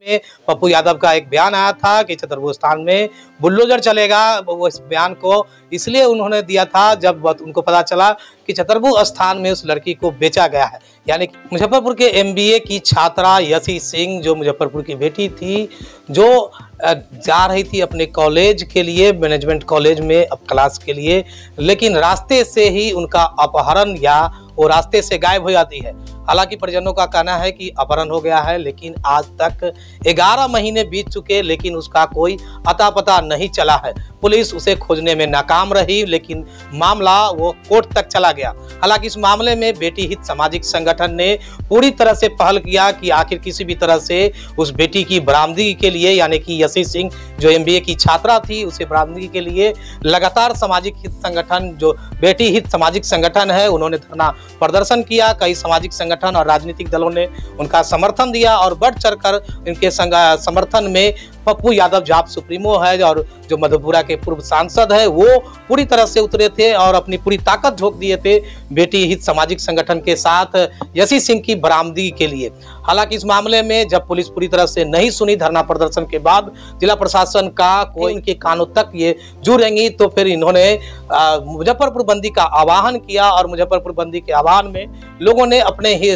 में पप्पू यादव का एक बयान आया था कि छतरपुर स्थान में बुलडोजर चलेगा। वो इस बयान को इसलिए उन्होंने दिया था जब उनको पता चला कि छतरपुर स्थान में उस लड़की को बेचा गया है। यानी मुजफ्फरपुर के एमबीए की छात्रा यशी सिंह, जो मुजफ्फरपुर की बेटी थी, जो जा रही थी अपने कॉलेज के लिए, मैनेजमेंट कॉलेज में अब क्लास के लिए, लेकिन रास्ते से ही उनका अपहरण या वो रास्ते से गायब हो जाती है। हालांकि परिजनों का कहना है कि अपहरण हो गया है, लेकिन आज तक 11 महीने बीत चुके, लेकिन उसका कोई अता पता नहीं चला है। पुलिस उसे खोजने में नाकाम रही, लेकिन मामला वो कोर्ट तक चला गया। हालांकि इस मामले में बेटी हित सामाजिक संगठन ने पूरी तरह से पहल किया कि आखिर किसी भी तरह से उस बेटी की बरामदगी के लिए, यानी कि यशी सिंह जो एमबीए की छात्रा थी, उसे बरामदगी के लिए लगातार सामाजिक हित संगठन, जो बेटी हित सामाजिक संगठन है, उन्होंने धरना प्रदर्शन किया। कई सामाजिक संगठन और राजनीतिक दलों ने उनका समर्थन दिया और बढ़ चढ़कर इनके समर्थन में पप्पू यादव जाप सुप्रीमो है और जो मधेपुरा के पूर्व सांसद है, वो पूरी तरह से उतरे थे और अपनी पूरी ताकत झोंक दिए थे बेटी हित सामाजिक संगठन के साथ यशी सिंह की बरामदगी के लिए। हालांकि इस मामले में जब पुलिस पूरी तरह से नहीं सुनी धरना प्रदर्शन के बाद, जिला प्रशासन का कोई इनके कानों तक ये जुड़ेंगी, तो फिर इन्होंने मुजफ्फरपुर बंदी का आह्वान किया और मुजफ्फरपुर बंदी के आह्वान में लोगों ने अपने ही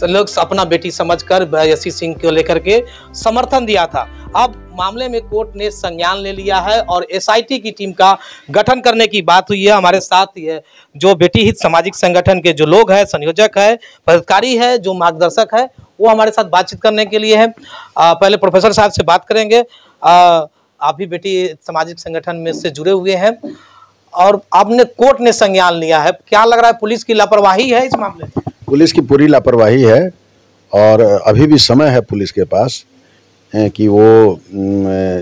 लोग अपना बेटी समझकर यशी सिंह को लेकर के समर्थन दिया था। अब मामले में कोर्ट ने संज्ञान ले लिया है और एसआईटी की टीम का गठन करने की बात हुई है। हमारे साथ ये जो बेटी हित सामाजिक संगठन के जो लोग हैं, संयोजक है, पदाधिकारी है, जो मार्गदर्शक है, वो हमारे साथ बातचीत करने के लिए है। पहले प्रोफेसर साहब से बात करेंगे। आप भी बेटी सामाजिक संगठन में से जुड़े हुए हैं और आपने कोर्ट ने संज्ञान लिया है, क्या लग रहा है पुलिस की लापरवाही है इस मामले में? पुलिस की पूरी लापरवाही है और अभी भी समय है पुलिस के पास कि वो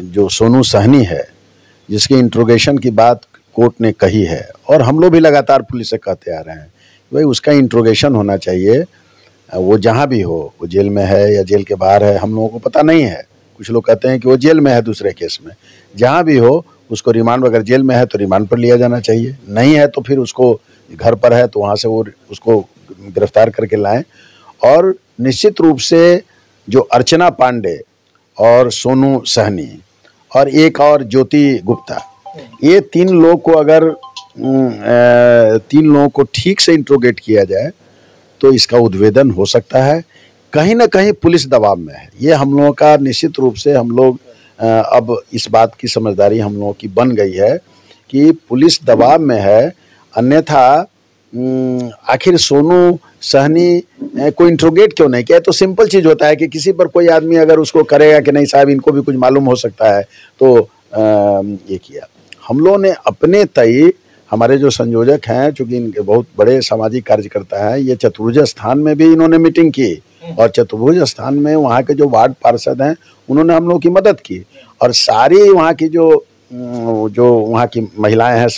जो सोनू सहनी है, जिसके इंट्रोगेशन की बात कोर्ट ने कही है और हम लोग भी लगातार पुलिस से कहते आ रहे हैं भाई उसका इंट्रोगेशन होना चाहिए। वो जहाँ भी हो, वो जेल में है या जेल के बाहर है, हम लोगों को पता नहीं है। कुछ लोग कहते हैं कि वो जेल में है दूसरे केस में, जहाँ भी हो उसको रिमांड, अगर जेल में है तो रिमांड पर लिया जाना चाहिए, नहीं है तो फिर उसको घर पर है तो वहाँ से वो उसको गिरफ्तार करके लाएं। और निश्चित रूप से जो अर्चना पांडे और सोनू सहनी और एक और ज्योति गुप्ता, ये 3 लोग को अगर 3 लोगों को ठीक से इंट्रोगेट किया जाए तो इसका उद्भेदन हो सकता है। कहीं ना कहीं पुलिस दबाव में है, ये हम लोगों का निश्चित रूप से, हम लोग अब इस बात की समझदारी हम लोगों की बन गई है कि पुलिस दबाव में है। अन्यथा आखिर सोनू सहनी को इंट्रोगेट क्यों नहीं किया? तो सिंपल चीज़ होता है कि किसी पर कोई आदमी अगर उसको करेगा कि नहीं साहब इनको भी कुछ मालूम हो सकता है, तो ये किया। हम लोगों ने अपने तय, हमारे जो संयोजक हैं, चूँकि इनके बहुत बड़े सामाजिक कार्यकर्ता हैं, ये चतुर्भुज स्थान में भी इन्होंने मीटिंग की और चतुर्भुज स्थान में वहाँ के जो वार्ड पार्षद हैं उन्होंने हम लोगों की मदद की और सारी वहाँ की जो वहाँ की महिलाएँ हैं,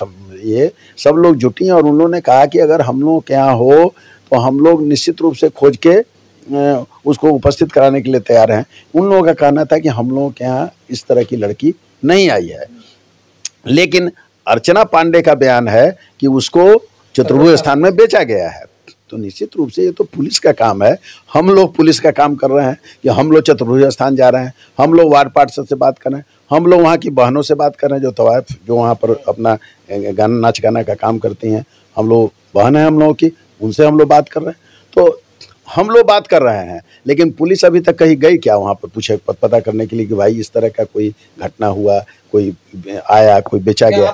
ये सब लोग जुटी और उन्होंने कहा कि अगर हम लोग के यहाँ हो तो हम लोग निश्चित रूप से खोज के उसको उपस्थित कराने के लिए तैयार हैं। उन लोगों का कहना था कि हम लोगों के यहाँ इस तरह की लड़की नहीं आई है, लेकिन अर्चना पांडे का बयान है कि उसको चतुर्भुज स्थान में बेचा गया है। तो निश्चित रूप से ये तो पुलिस का काम है। हम लोग पुलिस का काम कर रहे हैं कि हम लोग चतुर्भुज स्थान जा रहे हैं, हम लोग वार्ड पार्षद से बात कर रहे हैं, हम लोग वहाँ की बहनों से बात कर रहे हैं जो तवाइफ, जो वहाँ पर अपना गाना नाच गाना का काम करती हैं, हम लोग बहन हैं हम लोगों की, उनसे हम लोग बात कर रहे हैं। तो हम लोग बात कर रहे हैं, लेकिन पुलिस अभी तक कहीं गई क्या वहाँ पर पूछे पता करने के लिए कि भाई इस तरह का कोई घटना हुआ, कोई आया, कोई बेचा गया?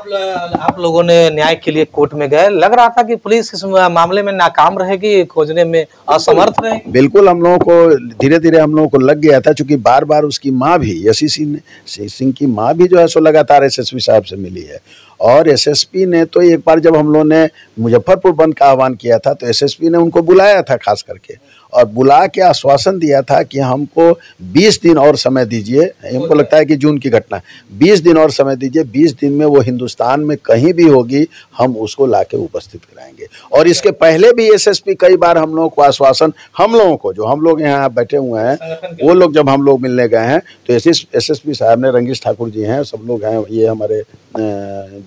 आप लोगों ने न्याय के लिए कोर्ट में गए, लग रहा था कि पुलिस इस मामले में नाकाम रहेगी, खोजने में असमर्थ रहेगी। बिल्कुल, हम लोगों को धीरे धीरे हम लोगों को लग गया था, क्योंकि बार बार उसकी माँ भी, यशी सिंह की माँ भी जो है सो लगातार एसएसपी साहब से मिली है और एसएसपी ने तो एक बार जब हम लोगों ने मुजफ्फरपुर बंद का आह्वान किया था तो एसएसपी ने उनको बुलाया था खास करके और बुला के आश्वासन दिया था कि हमको 20 दिन और समय दीजिए। हमको लगता है कि जून की घटना, 20 दिन और समय दीजिए, 20 दिन में वो हिंदुस्तान में कहीं भी होगी हम उसको लाके उपस्थित कराएंगे। और इसके पहले भी एसएसपी कई बार हम लोगों को आश्वासन, हम लोगों को, जो हम लोग यहाँ बैठे हुए हैं, वो लोग जब हम लोग मिलने गए हैं तो एसएसपी साहब ने, रंगीश ठाकुर जी हैं, सब लोग हैं, ये हमारे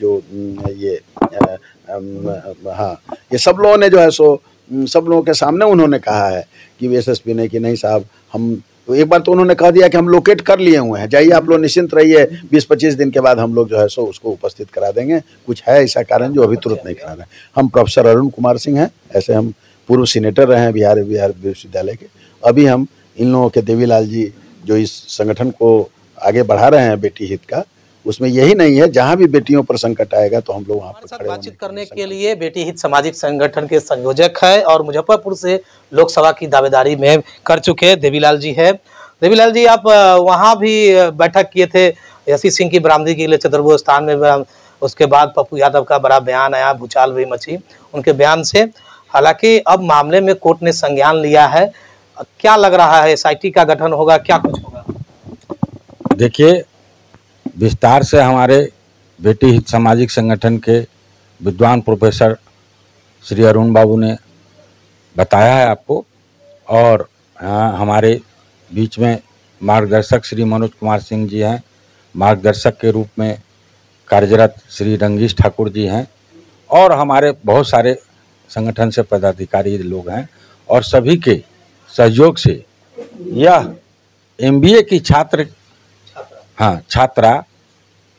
जो ये हाँ, ये सब लोगों ने जो है सो सब लोगों के सामने उन्होंने कहा है कि एसएसपी ने कि नहीं साहब हम तो एक बार तो उन्होंने कह दिया कि हम लोकेट कर लिए हुए हैं, जाइए आप लोग निश्चिंत रहिए, 20-25 दिन के बाद हम लोग जो है सो उसको उपस्थित करा देंगे। कुछ है ऐसा कारण जो अभी तुरंत नहीं करा रहे हैं। हम प्रोफेसर अरुण कुमार सिंह हैं, ऐसे हम पूर्व सीनेटर रहे हैं बिहार विश्वविद्यालय के। अभी हम इन लोगों के देवीलाल जी जो इस संगठन को आगे बढ़ा रहे हैं बेटी हित का, उसमें यही नहीं है, जहां भी बेटियों पर संकट आएगा तो हम लोग वहां पर खड़े बातचीत करने के लिए बेटी हित सामाजिक संगठन के संयोजक है और मुजफ्फरपुर से लोकसभा की दावेदारी में कर चुके देवीलाल जी है। देवीलाल जी, आप वहां भी बैठक किए थे यशी सिंह की बरामदगी के लिए छतरपुर स्थान में। उसके बाद पप्पू यादव का बड़ा बयान आया, भूचाल भी मची उनके बयान से। हालांकि अब मामले में कोर्ट ने संज्ञान लिया है। क्या लग रहा है, SIT का गठन होगा, क्या कुछ होगा? देखिए, विस्तार से हमारे बेटी हित सामाजिक संगठन के विद्वान प्रोफेसर श्री अरुण बाबू ने बताया है आपको, और हमारे बीच में मार्गदर्शक श्री मनोज कुमार सिंह जी हैं, मार्गदर्शक के रूप में कार्यरत श्री रंगीश ठाकुर जी हैं, और हमारे बहुत सारे संगठन से पदाधिकारी लोग हैं, और सभी के सहयोग से यह MBA की छात्रा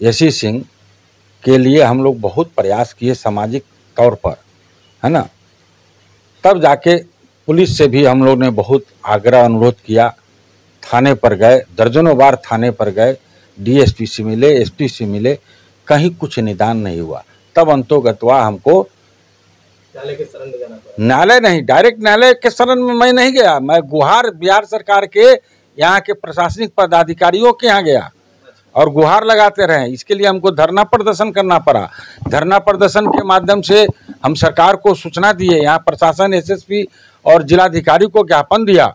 यशी सिंह के लिए हम लोग बहुत प्रयास किए सामाजिक तौर पर, है ना। तब जाके पुलिस से भी हम लोग ने बहुत आग्रह अनुरोध किया, थाने पर गए, दर्जनों बार थाने पर गए, DSP से मिले, SP से मिले, कहीं कुछ निदान नहीं हुआ। तब अंतोगत्वा हमको न्यायालय के शरण में जाना पड़ा। न्यायालय नहीं, डायरेक्ट न्यायालय के शरण में मैं नहीं गया, मैं गुहार बिहार सरकार के यहाँ के प्रशासनिक पदाधिकारियों के यहाँ गया और गुहार लगाते रहे। इसके लिए हमको धरना प्रदर्शन करना पड़ा। धरना प्रदर्शन के माध्यम से हम सरकार को सूचना दिए, यहाँ प्रशासन SSP और जिलाधिकारी को ज्ञापन दिया,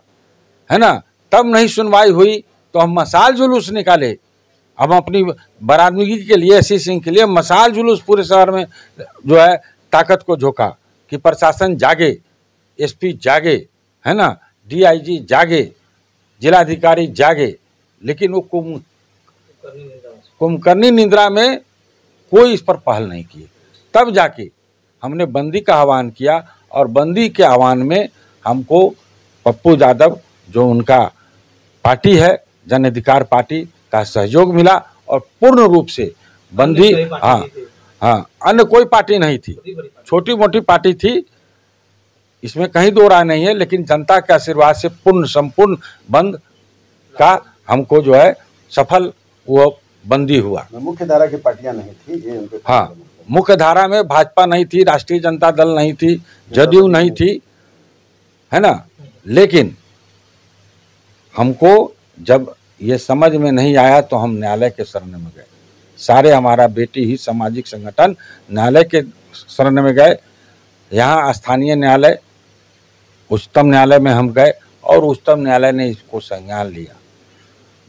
है ना। तब नहीं सुनवाई हुई तो हम मशाल जुलूस निकाले। हम अपनी बरामदगी के लिए यशी सिंह के लिए मशाल जुलूस पूरे शहर में जो है ताकत को झोंका कि प्रशासन जागे, SP जागे, है ना, DIG जागे, जिलाधिकारी जागे। लेकिन वो कुंभकर्णी निद्रा में कोई इस पर पहल नहीं की। तब जाके हमने बंदी का आह्वान किया, और बंदी के आह्वान में हमको पप्पू यादव जो उनका पार्टी है जन अधिकार पार्टी का सहयोग मिला, और पूर्ण रूप से बंदी, हाँ, अन्य कोई पार्टी नहीं थी, छोटी मोटी पार्टी थी, इसमें कहीं दो राय नहीं है। लेकिन जनता के आशीर्वाद से पूर्ण संपूर्ण बंद का हमको जो है सफल वो बंदी हुआ। मुख्य धारा की पार्टियां नहीं थी ये उनके, हाँ, मुख्य धारा में भाजपा नहीं थी, राष्ट्रीय जनता दल नहीं थी, जदयू नहीं थी, है ना। लेकिन हमको जब ये समझ में नहीं आया तो हम न्यायालय के शरण में गए। सारे हमारा बेटी ही सामाजिक संगठन न्यायालय के शरण में गए। यहाँ स्थानीय न्यायालय, उच्चतम न्यायालय में हम गए, और उच्चतम न्यायालय ने इसको संज्ञान लिया।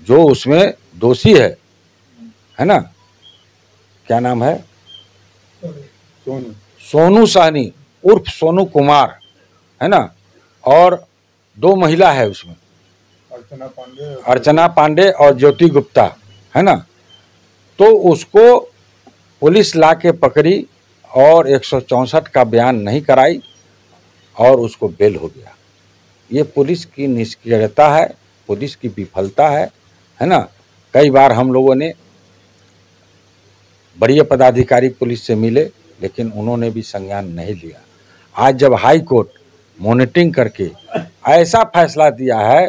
जो उसमें दोषी है ना, क्या नाम है, सोनू साहनी उर्फ सोनू कुमार, है ना, और 2 महिला है उसमें, अर्चना पांडे और ज्योति गुप्ता, है ना। तो उसको पुलिस ला के पकड़ी और 164 का बयान नहीं कराई और उसको बेल हो गया। ये पुलिस की निष्क्रियता है, पुलिस की विफलता है ना। कई बार हम लोगों ने बड़े पदाधिकारी पुलिस से मिले, लेकिन उन्होंने भी संज्ञान नहीं लिया। आज जब हाई कोर्ट मॉनिटरिंग करके ऐसा फैसला दिया है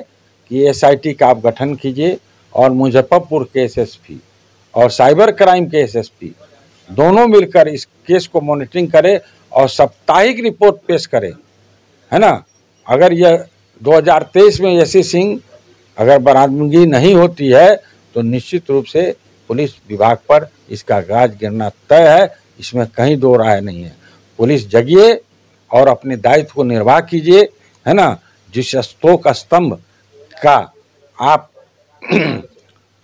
कि SIT का आप गठन कीजिए, और मुजफ्फरपुर के SSP और साइबर क्राइम के SSP दोनों मिलकर इस केस को मॉनिटरिंग करें और साप्ताहिक रिपोर्ट पेश करें, है ना। अगर यह 2023 में यशी सिंह अगर बरामदगी नहीं होती है तो निश्चित रूप से पुलिस विभाग पर इसका गाज गिरना तय है, इसमें कहीं दो राय नहीं है। पुलिस जगिए और अपने दायित्व को निर्वाह कीजिए, है ना। जिस अशोक स्तंभ का आप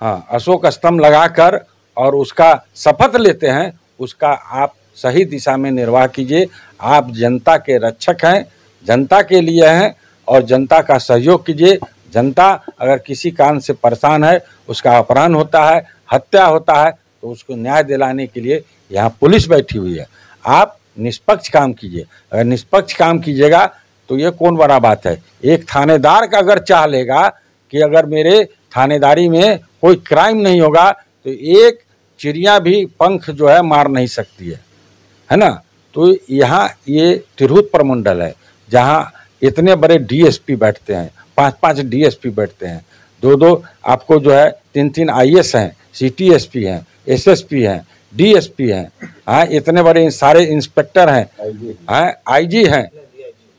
अशोक स्तंभ लगाकर और उसका शपथ लेते हैं, उसका आप सही दिशा में निर्वाह कीजिए। आप जनता के रक्षक हैं, जनता के लिए हैं, और जनता का सहयोग कीजिए। जनता अगर किसी कारण से परेशान है, उसका अपहरण होता है, हत्या होता है, तो उसको न्याय दिलाने के लिए यहाँ पुलिस बैठी हुई है। आप निष्पक्ष काम कीजिए। अगर निष्पक्ष काम कीजिएगा तो ये कौन बड़ा बात है। एक थानेदार का अगर चाह लेगा कि अगर मेरे थानेदारी में कोई क्राइम नहीं होगा तो एक चिड़िया भी पंख जो है मार नहीं सकती है ना। तो यहाँ ये तिरहुत प्रमंडल है जहाँ इतने बड़े डीएसपी बैठते हैं, 5-5 डीएसपी बैठते हैं, 2-2 आपको जो है 3-3 आईएएस हैं, सीटीएसपी हैं, एसएसपी हैं, डीएसपी हैं, हाँ इतने बड़े सारे इंस्पेक्टर हैं, हाँ आईजी हैं,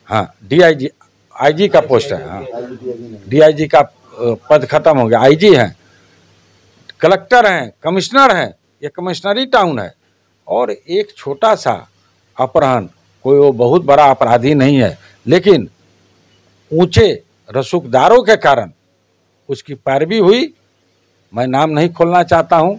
हाँ डीआईजी, आईजी का पोस्ट है, हाँ डीआईजी का पद खत्म हो गया, आईजी हैं, कलेक्टर हैं, कमिश्नर हैं, ये कमिश्नरी टाउन है। और एक छोटा सा अपहरण, कोई वो बहुत बड़ा अपराधी नहीं है, लेकिन ऊंचे रसूखदारों के कारण उसकी पैरवी हुई। मैं नाम नहीं खोलना चाहता हूं,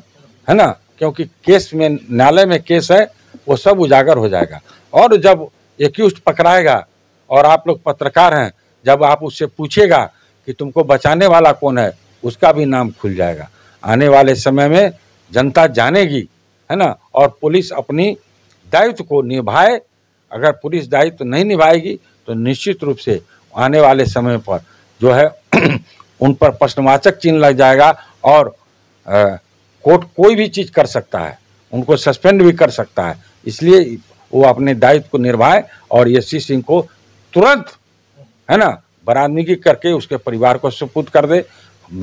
है ना, क्योंकि केस में, न्यायालय में केस है, वो सब उजागर हो जाएगा। और जब एक्यूज्ड पकड़ाएगा और आप लोग पत्रकार हैं, जब आप उससे पूछेगा कि तुमको बचाने वाला कौन है, उसका भी नाम खुल जाएगा। आने वाले समय में जनता जानेगी, है ना, और पुलिस अपनी दायित्व को निभाए। अगर पुलिस दायित्व नहीं निभाएगी तो निश्चित रूप से आने वाले समय पर जो है उन पर प्रश्नवाचक चिन्ह लग जाएगा और कोर्ट कोई भी चीज़ कर सकता है, उनको सस्पेंड भी कर सकता है। इसलिए वो अपने दायित्व को निभाए और एससी सिंह को तुरंत, है ना, बरामदगी करके उसके परिवार को सुपुर्द कर दे।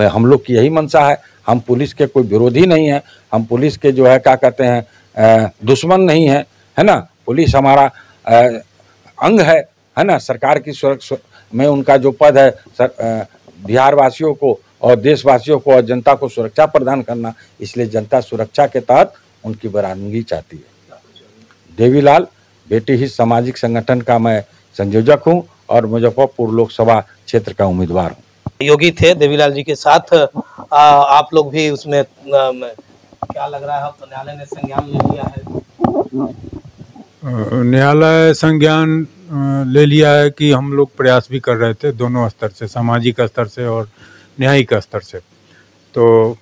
हम लोग की यही मंशा है। हम पुलिस के कोई विरोधी नहीं है, हम पुलिस के जो है क्या कहते हैं दुश्मन नहीं है ना। पुलिस हमारा अंग है ना। सरकार की सुरक्षा में उनका जो पद है, बिहार वासियों को और देशवासियों को और जनता को सुरक्षा प्रदान करना, इसलिए जनता सुरक्षा के तहत उनकी बरामदगी चाहती है। देवीलाल बेटी हित सामाजिक संगठन का मैं संयोजक हूं और मुजफ्फरपुर लोकसभा क्षेत्र का उम्मीदवार हूं। योगी थे देवीलाल जी के साथ, आप लोग भी उसमें क्या लग रहा है, तो न्यायालय ने संज्ञान ले लिया है? न्यायालय संज्ञान ले लिया है कि हम लोग प्रयास भी कर रहे थे दोनों स्तर से, सामाजिक स्तर से और न्यायिक स्तर से। तो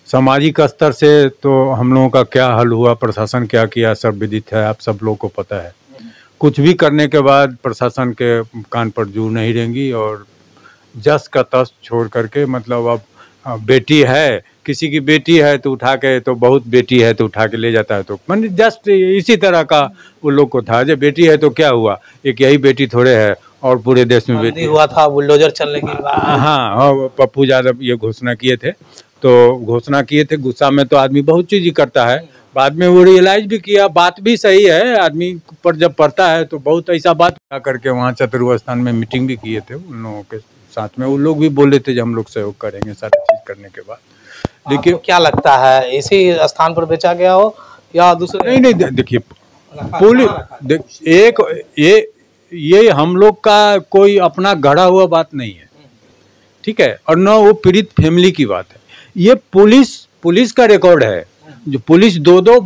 सामाजिक स्तर से तो हम लोगों का क्या हल हुआ, प्रशासन क्या किया, सब विदित है, आप सब लोग को पता है। कुछ भी करने के बाद प्रशासन के कान पर जू नहीं रहेंगी और जस का तस छोड़ करके, मतलब अब बेटी है, किसी की बेटी है तो उठा के, तो बहुत बेटी है तो उठा के ले जाता है। तो मतलब जस्ट इसी तरह का वो लोग को था, जब बेटी है तो क्या हुआ, एक यही बेटी थोड़े है और पूरे देश में बेटी हुआ था बुलडोजर चलने के बाद। हाँ, पप्पू यादव ये घोषणा किए थे, तो घोषणा किए थे, गुस्सा में तो आदमी बहुत चीज़ करता है, बाद में वो रियलाइज भी किया, बात भी सही है, आदमी पर जब पढ़ता है तो बहुत ऐसा बात करके वहाँ चतुर्भुज स्थान में मीटिंग भी किए थे उन लोगों के साथ में। वो लोग भी बोले थे जो हम लोग सहयोग करेंगे सारी चीज़ करने के बाद। लेकिन तो क्या लगता है, इसी स्थान पर बेचा गया हो या दूसरे? नहीं, देखिए पुलिस एक ये हम लोग का कोई अपना गढ़ा हुआ बात नहीं है, ठीक है, और न वो पीड़ित फैमिली की बात है। ये पुलिस का रिकॉर्ड है, जो पुलिस दो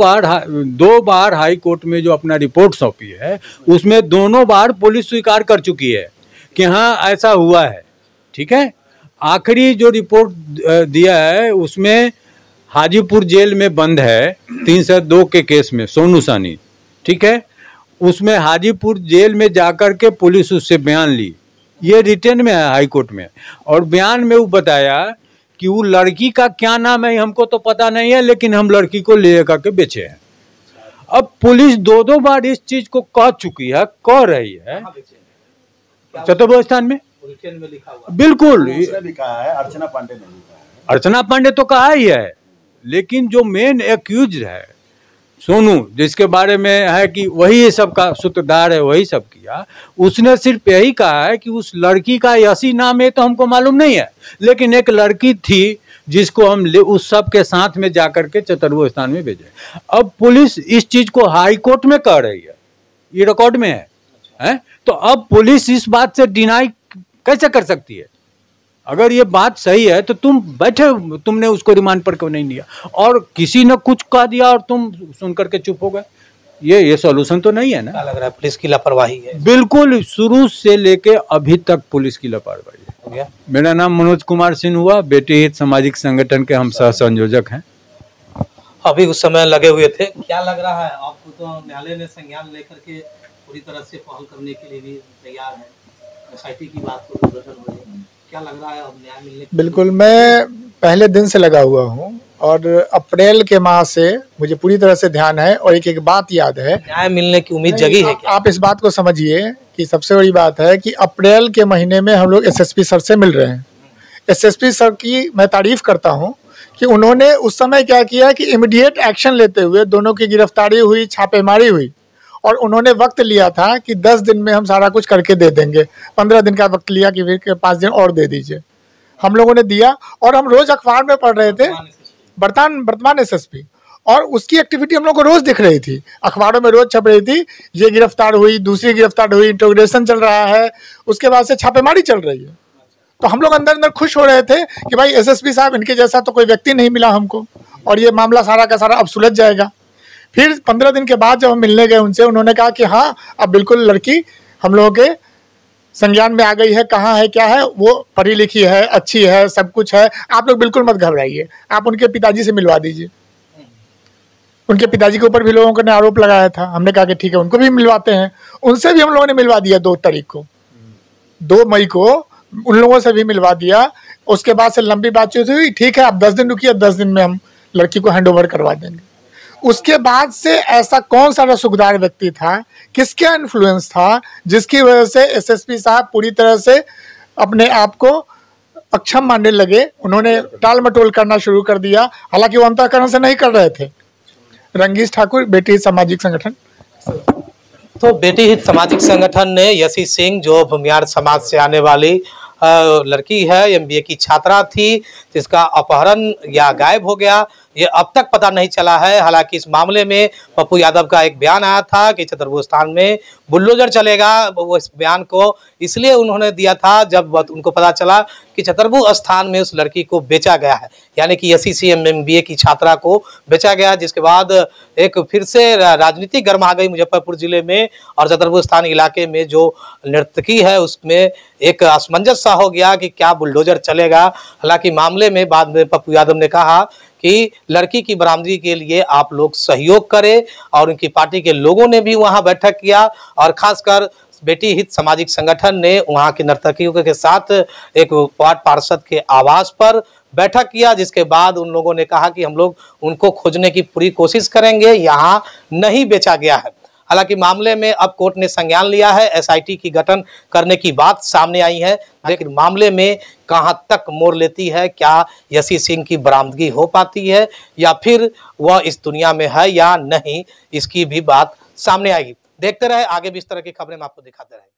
बार हाई कोर्ट में जो अपना रिपोर्ट सौंपी है, उसमें दोनों बार पुलिस स्वीकार कर चुकी है कि हाँ ऐसा हुआ है, ठीक है। आखिरी जो रिपोर्ट दिया है उसमें हाजीपुर जेल में बंद है 302 के केस में, सोनू साहनी, ठीक है। उसमें हाजीपुर जेल में जाकर के पुलिस उससे बयान ली, ये रिटर्न में है हाई कोर्ट में, और बयान में वो बताया कि वो लड़की का क्या नाम है हमको तो पता नहीं है, लेकिन हम लड़की को ले करके बेचे हैं। अब पुलिस दो बार इस चीज को कह चुकी है, कह रही है चतुर्भुज स्थान में लिखा हुआ। बिल्कुल भी कहा है, अर्चना पांडे ने भी कहा है। अर्चना पांडे तो कहा ही है, लेकिन जो मेन एक्यूज है सोनू, जिसके बारे में है कि वही ये सब का सूत्रधार है, वही सब किया, उसने सिर्फ यही कहा है कि उस लड़की का ऐसी नाम है तो हमको मालूम नहीं है, लेकिन एक लड़की थी जिसको हम उस सब के साथ में जाकर के चतुर्भुज स्थान में भेजे। अब पुलिस इस चीज को हाई कोर्ट में कह रही है, ये रिकॉर्ड में है? तो अब पुलिस इस बात से डिनाई कैसे कर सकती है? अगर ये बात सही है तो तुम बैठे, तुमने उसको रिमांड पर क्यों नहीं लिया, और किसी ने कुछ कह दिया और तुम सुन करके चुप हो गए? ये सॉल्यूशन तो नहीं है ना। क्या लग रहा है, पुलिस की लापरवाही है? बिल्कुल, शुरू से लेके अभी तक पुलिस की लापरवाही है। मेरा नाम मनोज कुमार सिंह हुआ, बेटी हित सामाजिक संगठन के हम सह संयोजक हैं। अभी उस समय लगे हुए थे, क्या लग रहा है आपको? तो न्यायालय ने संज्ञान लेकर के पूरी तरह से पहल करने के लिए भी तैयार है, एसआईटी की बात को गठन हो रही है, क्या लग रहा है अब न्याय मिलने बिल्कुल, मैं पहले दिन से लगा हुआ हूँ और अप्रैल के माह से मुझे पूरी तरह से ध्यान है और एक बात याद है। न्याय मिलने की उम्मीद जगी है क्या? आप इस बात को समझिए कि सबसे बड़ी बात है कि अप्रैल के महीने में हम लोग एसएसपी सर से मिल रहे हैं। एसएसपी सर की मैं तारीफ करता हूँ कि उन्होंने उस समय क्या किया कि इमीडिएट एक्शन लेते हुए दोनों की गिरफ्तारी हुई, छापेमारी हुई और उन्होंने वक्त लिया था कि 10 दिन में हम सारा कुछ करके दे देंगे। 15 दिन का वक्त लिया कि फिर 5 दिन और दे दीजिए। हम लोगों ने दिया और हम रोज अखबार में पढ़ रहे थे, वर्तमान एसएसपी, और उसकी एक्टिविटी हम लोग को रोज दिख रही थी, अखबारों में रोज छप रही थी। ये गिरफ्तार हुई, दूसरी गिरफ्तार हुई, इंट्रोगेशन चल रहा है, उसके बाद से छापेमारी चल रही है। तो हम लोग अंदर अंदर खुश हो रहे थे कि भाई एसएसपी साहब, इनके जैसा तो कोई व्यक्ति नहीं मिला हमको और ये मामला सारा का सारा अब सुलझ जाएगा। फिर 15 दिन के बाद जब हम मिलने गए उनसे, उन्होंने कहा कि हाँ, अब बिल्कुल लड़की हम लोगों के संज्ञान में आ गई है, कहाँ है क्या है, वो पढ़ी लिखी है, अच्छी है, सब कुछ है, आप लोग बिल्कुल मत घबराइए, आप उनके पिताजी से मिलवा दीजिए। उनके पिताजी के ऊपर भी लोगों ने आरोप लगाया था। हमने कहा कि ठीक है, उनको भी मिलवाते हैं। उनसे भी हम लोगों ने मिलवा दिया 2 तारीख को, 2 मई को उन लोगों से भी मिलवा दिया। उसके बाद से लंबी बातचीत हुई, ठीक है आप 10 दिन रुकिए, 10 दिन में हम लड़की को हैंडओवर करवा देंगे। उसके बाद से ऐसा कौन सा रसूखदार व्यक्ति था, किसके इन्फ्लुएंस था, जिसकी वजह से एसएसपी साहब पूरी तरह से अपने आप को अक्षम मानने लगे। उन्होंने टाल मटोल करना शुरू कर दिया, हालांकि वो अंतःकरण से नहीं कर रहे थे। रंगीश ठाकुर, बेटी हित सामाजिक संगठन। तो बेटी हित सामाजिक संगठन ने यशी सिंह, जो भूमियार समाज से आने वाली लड़की है, एमबीए की छात्रा थी, जिसका अपहरण या गायब हो गया, ये अब तक पता नहीं चला है। हालांकि इस मामले में पप्पू यादव का एक बयान आया था कि छतरपुर स्थान में बुलडोजर चलेगा। वो इस बयान को इसलिए उन्होंने दिया था जब उनको पता चला कि छतरपुर स्थान में उस लड़की को बेचा गया है, यानी कि एससीसी एमबीए की छात्रा को बेचा गया। जिसके बाद एक फिर से राजनीति गर्मा गई मुजफ्फरपुर जिले में और छतरपुर स्थान इलाके में जो नर्तकी है उसमें एक असमंजस सा हो गया कि क्या बुलडोजर चलेगा। हालांकि मामले में बाद में पप्पू यादव ने कहा कि लड़की की बरामदगी के लिए आप लोग सहयोग करें और उनकी पार्टी के लोगों ने भी वहां बैठक किया और खासकर बेटी हित सामाजिक संगठन ने वहां के नर्तकियों के साथ एक वार्ड पार्षद के आवास पर बैठक किया। जिसके बाद उन लोगों ने कहा कि हम लोग उनको खोजने की पूरी कोशिश करेंगे, यहाँ नहीं बेचा गया है। हालांकि मामले में अब कोर्ट ने संज्ञान लिया है, एसआईटी की गठन करने की बात सामने आई है, लेकिन मामले में कहां तक मोड़ लेती है, क्या यशी सिंह की बरामदगी हो पाती है या फिर वह इस दुनिया में है या नहीं, इसकी भी बात सामने आएगी। देखते रहे आगे भी इस तरह की खबरें हम आपको दिखाते रहेंगे।